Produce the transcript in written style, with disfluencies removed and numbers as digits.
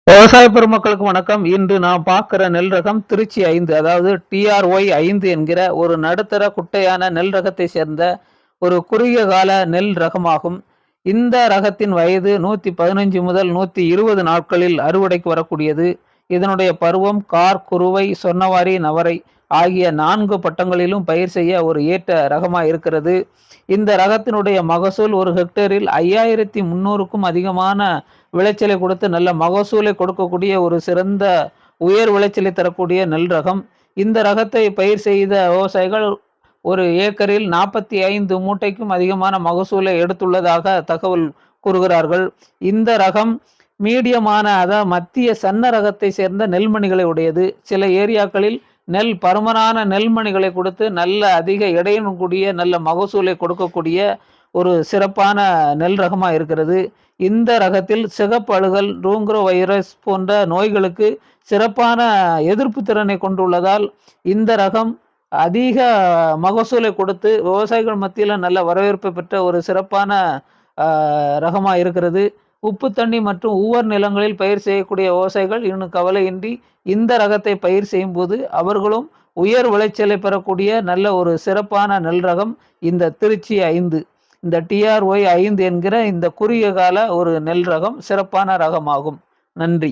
விவசாய பெருமக்களுக்கு வணக்கம். இன்று நான் பார்க்குற நெல் ரகம் திருச்சி 5, அதாவது TRY 5 என்கிற ஒரு நடுத்தர குட்டையான நெல் ரகத்தை சேர்ந்த ஒரு குறுகிய கால நெல் ரகமாகும். இந்த ரகத்தின் வயது 115 முதல் 120 நாட்களில் அறுவடைக்கு வரக்கூடியது. இதனுடைய பருவம் கார், குறுவை, சொன்னவாரி, நவரை ஆகிய 4 பட்டங்களிலும் பயிர் செய்ய ஒரு ஏற்ற ரகமாக இருக்கிறது. இந்த ரகத்தினுடைய மகசூல் ஒரு ஹெக்டேரில் 5300க்கும் அதிகமான விளைச்சலை கொடுத்து நல்ல மகசூலை கொடுக்கக்கூடிய ஒரு சிறந்த உயர் விளைச்சலை தரக்கூடிய நெல் ரகம். இந்த ரகத்தை பயிர் செய்த விவசாயிகள் ஒரு ஏக்கரில் 45 மூட்டைக்கும் அதிகமான மகசூலை எடுத்துள்ளதாக தகவல் கூறுகிறார்கள். இந்த ரகம் மீடியமான மத்திய சன்ன ரகத்தை சேர்ந்த நெல்மணிகளை உடையது. சில ஏரியாக்களில் நெல் பருமனான நெல்மணிகளை கொடுத்து நல்ல அதிக எடையுடன் கூடிய நல்ல மகசூலை கொடுக்கக்கூடிய ஒரு சிறப்பான நெல் ரகமாக இருக்கிறது. இந்த ரகத்தில் சிகப்பு அழுகல், ரூங்க்ரோ வைரஸ் போன்ற நோய்களுக்கு சிறப்பான எதிர்ப்பு திறனை கொண்டுள்ளதால் இந்த ரகம் அதிக மகசூலை கொடுத்து விவசாயிகள் மத்தியில் நல்ல வரவேற்பை பெற்ற ஒரு சிறப்பான ரகமாக இருக்கிறது. உப்பு தண்ணி மற்றும் ஊவர் நிலங்களில் பயிர் செய்யக்கூடிய விவசாயிகள் இன்னும் கவலையின்றி இந்த ரகத்தை பயிர் செய்யும்போது அவர்களும் உயர் விளைச்சலை பெறக்கூடிய நல்ல ஒரு சிறப்பான நெல் ரகம் இந்த திருச்சி 5. இந்த TRY 5 என்கிற இந்த குறுகிய கால ஒரு நெல் ரகம் சிறப்பான ரகமாகும். நன்றி.